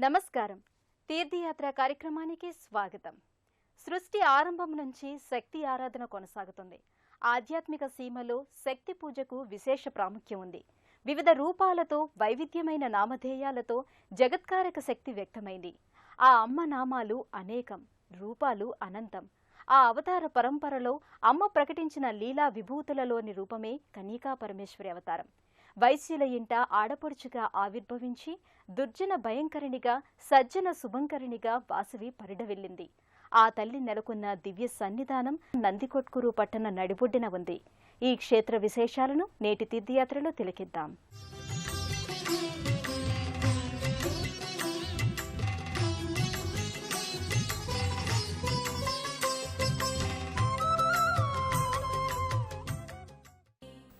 నమస్కారం. తీర్థయాత్ర కార్యక్రమానికి స్వాగతం. సృష్టి ఆరంభం నుంచి శక్తి ఆరాధన కొనసాగుతుంది. ఆధ్యాత్మిక సీమలో శక్తి పూజకు విశేష ప్రాముఖ్యం ఉంది. వివిధ రూపాలతో వైవిధ్యమైన నామధేయాలతో జగత్కారక శక్తి వ్యక్తమైంది. ఆ అమ్మ నామాలు అనేకం, రూపాలు అనంతం. ఆ అవతార పరంపరలో అమ్మ ప్రకటించిన లీలా విభూతులలోని రూపమే కన్యకా పరమేశ్వరి అవతారం. వైశ్యుల ఇంట ఆడపడుచుగా ఆవిర్భవించి దుర్జన భయంకరిణిగా, సజ్జన శుభంకరిణిగా వాసవి పరిడవిల్లింది. ఆ తల్లి నెలకొన్న దివ్య సన్నిధానం నందికొట్కూరు పట్టణ నడిబొడ్డున ఉంది. ఈ క్షేత్ర విశేషాలను నేటి తీర్థయాత్రలో తిలకిద్దాం.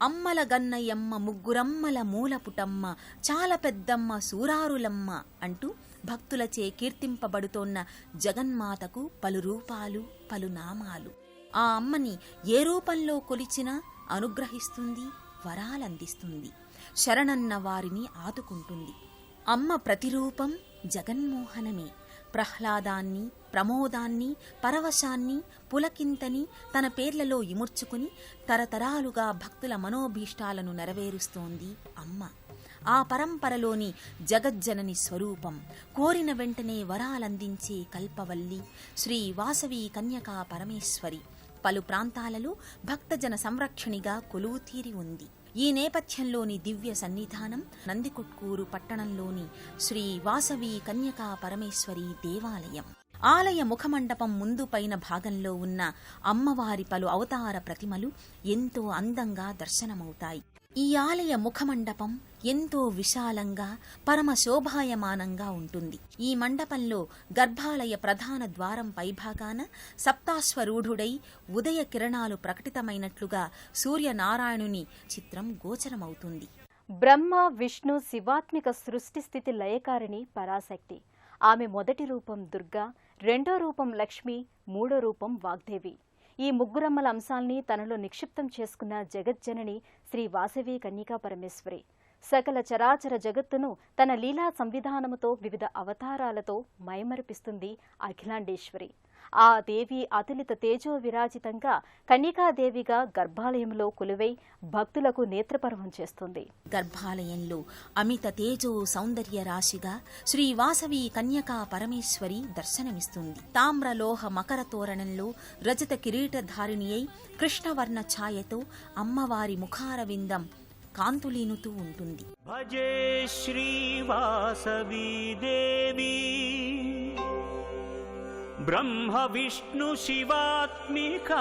అమ్మల గన్నయమ్మ ముగ్గురమ్మల మూలపుటమ్మ చాలా పెద్దమ్మ సూరారులమ్మ అంటూ భక్తులచే కీర్తింపబడుతోన్న జగన్మాతకు పలు రూపాలు, పలు నామాలు. ఆ అమ్మని ఏ రూపంలో కొలిచినా అనుగ్రహిస్తుంది, వరాలందిస్తుంది, శరణన్న వారిని ఆదుకుంటుంది. అమ్మ ప్రతిరూపం జగన్మోహనమే. ప్రహ్లాదాన్ని, ప్రమోదాన్ని, పరవశాన్ని, పులకింతని తన పేర్లలో ఇముడ్చుకుని తరతరాలుగా భక్తుల మనోభీష్టాలను నెరవేరుస్తోంది అమ్మ. ఆ పరంపరలోని జగజ్జనని స్వరూపం, కోరిన వెంటనే వరాలందించే కల్పవల్లి శ్రీ వాసవి కన్యకా పరమేశ్వరి పలు ప్రాంతాలలో భక్తజన సంరక్షణిగా కొలువుతీరి ఉంది. ఈ నేపథ్యంలోని దివ్య సన్నిధానం నందికొట్కూరు పట్టణంలోని శ్రీ వాసవి కన్యకా పరమేశ్వరి దేవాలయం. ఆలయ ముఖమండపం ముందు పైన భాగంలో ఉన్న అమ్మవారి పలు అవతార ప్రతిమలు ఎంతో అందంగా దర్శనమవుతాయి. ఈ ఆలయ ముఖమండపం ఎంతో విశాలంగా, పరమ శోభాయమానంగా ఉంటుంది. ఈ మండపంలో గర్భాలయ ప్రధాన ద్వారం పైభాగాన సప్తాశ్వరూఢుడై ఉదయ కిరణాలు ప్రకటితమైనట్లుగా సూర్యనారాయణుని చిత్రం గోచరమవుతుంది. బ్రహ్మ, విష్ణు, శివాత్మిక సృష్టి స్థితి లయకారిణి పరాశక్తి. ఆమె మొదటి రూపం దుర్గా, రెండో రూపం లక్ష్మి, మూడో రూపం వాగ్దేవి. ఈ ముగ్గురమ్మల అంశాల్ని తనలో నిక్షిప్తం చేసుకున్న జగజ్జనని శ్రీ వాసవి కన్యకా పరమేశ్వరి సకల చరాచర జగత్తును తన లీలా సంవిధానముతో వివిధ అవతారాలతో మైమరిపిస్తుంది అఖిలాండేశ్వరి. ఆ దేవి అతులిత తేజో విరాజితంగా కన్యకాదేవిగా గర్భాలయంలో కొలువై భక్తులకు నేత్రపర్వం చేస్తుంది. గర్భాలయంలో అమిత తేజో సౌందర్య రాశిగా శ్రీ వాసవి కన్యకా పరమేశ్వరి దర్శనమిస్తుంది. తామ్రలోహ మకర తోరణంలో రజత కిరీటధారిణి అయి కృష్ణవర్ణ ఛాయతో అమ్మవారి ముఖారవిందం కాంతులీనుతూ ఉంటుంది. భజే శ్రీ వాసవి దేవి బ్రహ్మ విష్ణు శివాత్మికాం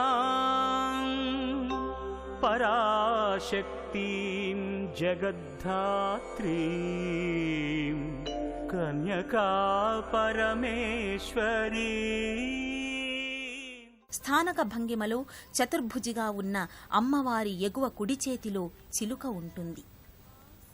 పరాశక్తిం జగద్ధాత్రీం కన్యకా పరమేశ్వరీ. స్థానక భంగిమలో చతుర్భుజిగా ఉన్న అమ్మవారి ఎగువ కుడి చేతిలో చిలుక ఉంటుంది.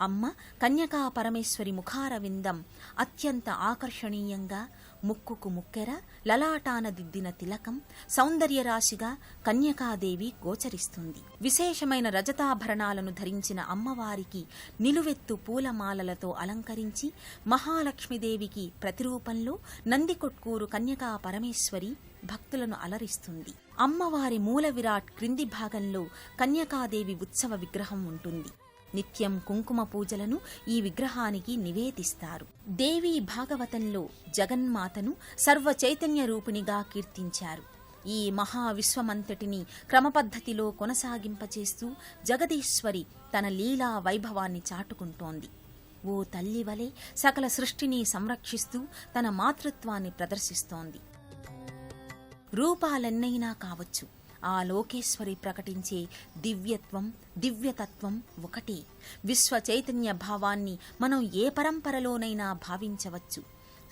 అమ్మ కన్యకా పరమేశ్వరి ముఖారవిందం అత్యంత ఆకర్షణీయంగా, ముక్కుకు ముక్కెర, లలాటాన దిద్దిన తిలకం, సౌందర్యరాశిగా కన్యకాదేవి గోచరిస్తుంది. విశేషమైన రజతాభరణాలను ధరించిన అమ్మవారికి నిలువెత్తు పూలమాలలతో అలంకరించి మహాలక్ష్మీదేవికి ప్రతిరూపంలో నందికొట్కూరు కన్యకా పరమేశ్వరి భక్తులను అలరిస్తుంది. అమ్మవారి మూల విరాట్ క్రింది భాగంలో కన్యకాదేవి ఉత్సవ విగ్రహం ఉంటుంది. నిత్యం కుంకుమ పూజలను ఈ విగ్రహానికి నివేదిస్తారు. దేవీ భాగవతంలో జగన్మాతను సర్వ చైతన్య రూపిణిగా కీర్తించారు. ఈ మహావిశ్వమంతటిని క్రమపద్ధతిలో కొనసాగింపచేస్తూ జగదీశ్వరి తన లీలా వైభవాన్ని చాటుకుంటోంది. ఓ తల్లి వలె సకల సృష్టిని సంరక్షిస్తూ తన మాతృత్వాన్ని ప్రదర్శిస్తోంది. రూపాలెన్నైనా కావచ్చు, ఆ లోకేశ్వరి ప్రకటించే దివ్యత్వం, దివ్యతత్వం ఒకటే. విశ్వ చైతన్య భావాన్ని మనం ఏ పరంపరలోనైనా భావించవచ్చు.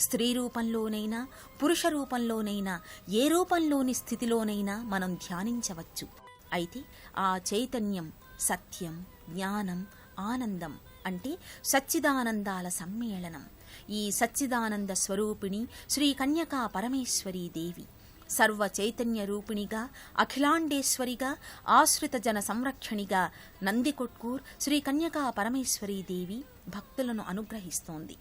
స్త్రీ రూపంలోనైనా, పురుష రూపంలోనైనా, ఏ రూపంలోని స్థితిలోనైనా మనం ధ్యానించవచ్చు. అయితే ఆ చైతన్యం సత్యం, జ్ఞానం, ఆనందం అంటే సచ్చిదానందాల సమ్మేళనం. ఈ సచ్చిదానంద స్వరూపిణి శ్రీ కన్యకా పరమేశ్వరీ దేవి సర్వ చైతన్య రూపిణిగా, అఖిలాండేశ్వరిగా, ఆశ్రిత జన సంరక్షణిగా నందికొట్కూర్ శ్రీ కన్యకా పరమేశ్వరీ దేవి భక్తులను అనుగ్రహిస్తోంది.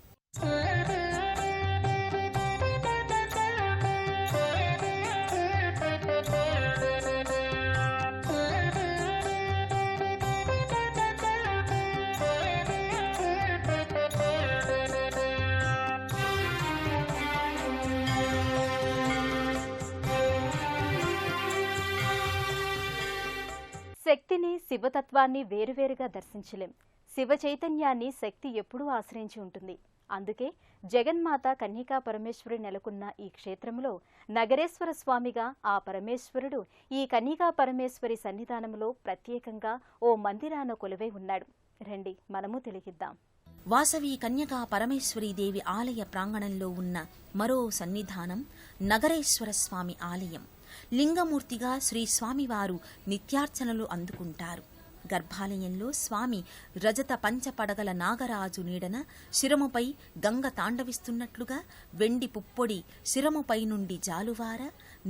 శివతత్వాన్ని వేరువేరుగా దర్శించలేం. శివ చైతన్యాన్ని శక్తి ఎప్పుడూ ఆశ్రయించి ఉంటుంది. అందుకే జగన్మాత కన్యకా పరమేశ్వరి నెలకొన్న ఈ క్షేత్రంలో నగరేశ్వర స్వామిగా ఆ పరమేశ్వరుడు ఈ కన్యకా పరమేశ్వరి సన్నిధానంలో ప్రత్యేకంగా ఓ మందిరాన కొలువై ఉన్నాడు. రండి మనము తెలిగిద్దాం. వాసవి కన్యకా పరమేశ్వరీదేవి ఆలయ ప్రాంగణంలో ఉన్న మరో సన్నిధానం నగరేశ్వర స్వామి ఆలయం. లింగమూర్తిగా శ్రీ స్వామివారు నిత్యార్చనలు అందుకుంటారు. గర్భాలయంలో స్వామి రజత పంచపడగల నాగరాజు నీడన శిరముపై గంగ తాండవిస్తున్నట్లుగా వెండి పుప్పొడి శిరముపై నుండి జాలువార,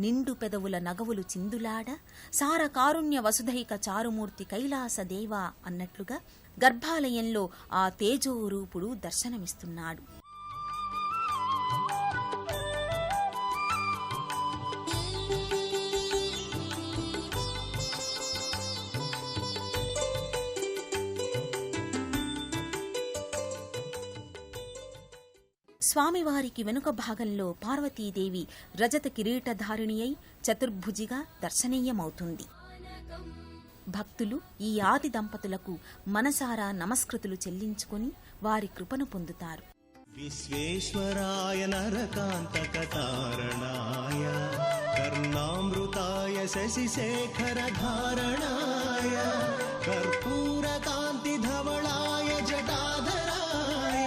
నిండు పెదవుల నగవులు చిందులాడ, సార కారుణ్య వసుధైక చారుమూర్తి కైలాసదేవా అన్నట్లుగా గర్భాలయంలో ఆ తేజోరూపుడు దర్శనమిస్తున్నాడు. స్వామివారికి వెనుక భాగంలో పార్వతీదేవి రజత కిరీటధారిణి అయి చతుర్భుజిగా దర్శనీయమవుతుంది. భక్తులు ఈ ఆది దంపతులకు మనసారా నమస్కృతులు చెల్లించుకొని వారి కృపను పొందుతారు. విశ్వేశ్వరాయ నరకాంతకతారణాయ కర్ణామృతాయ శశిశేఖర ధారణాయ కర్పూర కాంతి ధవళాయ జటాధరాయ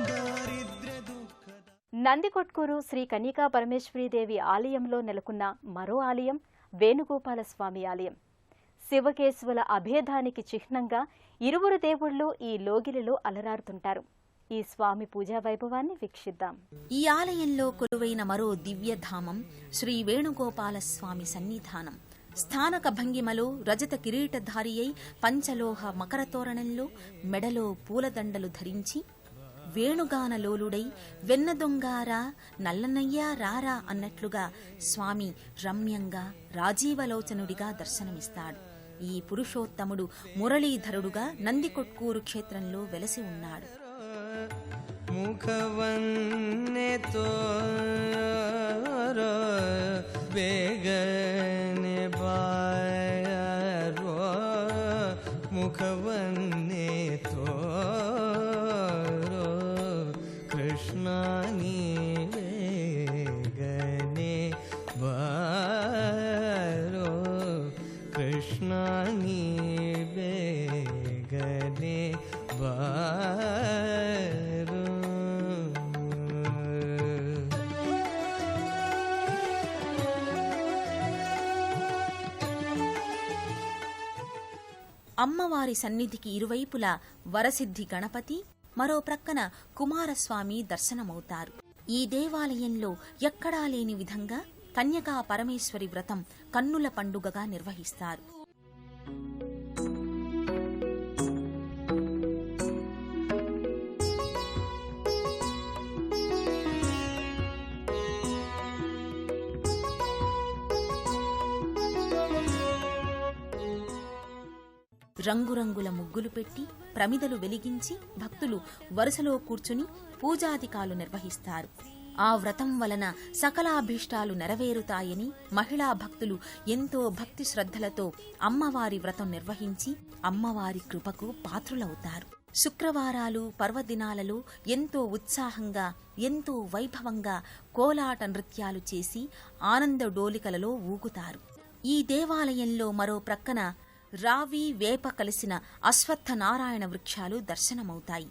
దారిద్ర్య దుఃఖద. నందికొట్కూరు శ్రీ కన్యకా పరమేశ్వరీదేవి ఆలయంలో నెలకొన్న మరో ఆలయం వేణుగోపాల స్వామి ఆలయం. శివకేశవుల అభేదానికి చిహ్నంగా ఇరువురు దేవుళ్లు ఈ లోగిలిలో అలరారుతుంటారు. ఈ స్వామి పూజా వైభవాన్ని వీక్షిద్దాం. ఈ ఆలయంలో కొలువైన మరో దివ్యధామం శ్రీ వేణుగోపాల స్వామి సన్నిధానం. స్థానక భంగిమలో రజత కిరీటధారి అయి పంచలోహ మకరతోరణంలో మెడలో పూలదండలు ధరించి వేణుగానలోలుడై వెన్నదొంగారా నల్లనయ్యా రారా అన్నట్లుగా స్వామి రమ్యంగా రాజీవలోచనుడిగా దర్శనమిస్తాడు. ఈ పురుషోత్తముడు మురళీధరుడుగా నందికొట్కూరు క్షేత్రంలో వెలసి ఉన్నాడు. ముఖవన్నే తోరో వేగనే బాయరో ముఖవన్నే తోరో కృష్ణాని వేగనే బారో కృష్ణాని వేగనే బారో. అమ్మవారి సన్నిధికి ఇరువైపులా వరసిద్ధి గణపతి, మరో ప్రక్కన కుమారస్వామి దర్శనమవుతారు. ఈ దేవాలయంలో ఎక్కడా లేని విధంగా కన్యకా పరమేశ్వరి వ్రతం కన్నుల పండుగగా నిర్వహిస్తారు. రంగురంగుల ముగ్గులు పెట్టి ప్రమిదలు వెలిగించి భక్తులు వరుసలో కూర్చుని పూజాధికాలు నిర్వహిస్తారు. ఆ వ్రతం వలన సకలాభీష్టాలు నెరవేరుతాయని మహిళా భక్తులు ఎంతో భక్తి శ్రద్ధలతో అమ్మవారి వ్రతం నిర్వహించి అమ్మవారి కృపకు పాత్రులవుతారు. శుక్రవారాలు పర్వదినాలలో ఎంతో ఉత్సాహంగా ఎంతో వైభవంగా కోలాట నృత్యాలు చేసి ఆనంద డోలికలలో ఊగుతారు. ఈ దేవాలయంలో మరో ప్రక్కన రావి వేప కలిసిన అశ్వత్థ నారాయణ వృక్షాలు దర్శనమవుతాయి.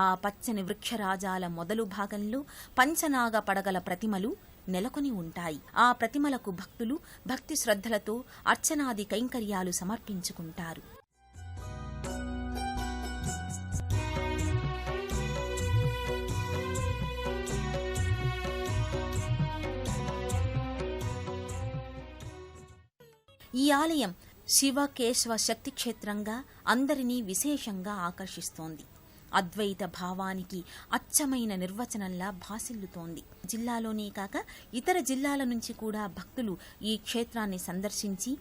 ఆ పచ్చని వృక్షరాజాల మొదలు భాగంలో పంచనాగ పడగల ప్రతిమలు నెలకొని ఉంటాయి. ఆ ప్రతిమలకు భక్తులు భక్తి శ్రద్ధలతో అర్చనాది కైంకర్యాలు సమర్పించుకుంటారు. ఈ ఆలయం శివ కేశవ శక్తి క్షేత్రంగా అందరినీ విశేషంగా ఆకర్షిస్తోంది. అద్వైత భావానికి అచ్చమైన నిర్వచనంలా భాసిల్లుతోంది. జిల్లాలోనే కాక ఇతర జిల్లాల నుంచి కూడా భక్తులు ఈ క్షేత్రాన్ని సందర్శించి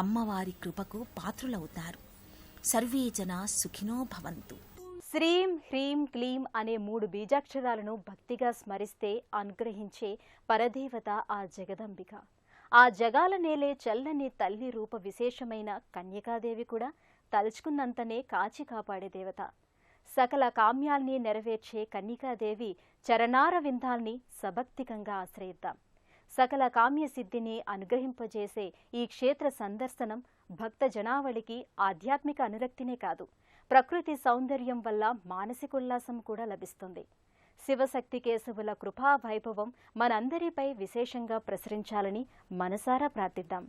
అమ్మవారి కృపకు పాత్రులవుతారు. సర్వే జనా సుఖినో భవంతు. శ్రీం హ్రీం క్లీం అనే 3 బీజాక్షరాలను భక్తిగా స్మరిస్తే అనుగ్రహించే పరదేవత ఆ జగదంబిక. ఆ జగాల నేలే చల్లని తల్లి రూప విశేషమైన కన్యకాదేవి కూడా తలుచుకున్నంతనే కాచి కాపాడే దేవత. సకల కామ్యాల్ని నెరవేర్చే కన్నికాదేవి చరణార విందాల్ని సభక్తికంగా ఆశ్రయిద్దాం. సకల కామ్య సిద్ధిని అనుగ్రహింపజేసే ఈ క్షేత్ర సందర్శనం భక్త జనావళికి ఆధ్యాత్మిక అనురక్తినే కాదు, ప్రకృతి సౌందర్యం వల్ల మానసికోల్లాసం కూడా లభిస్తుంది. శివశక్తి కేశవుల కృపా వైభవం మనందరిపై విశేషంగా ప్రసరించాలని మనసారా ప్రార్థిద్దాం.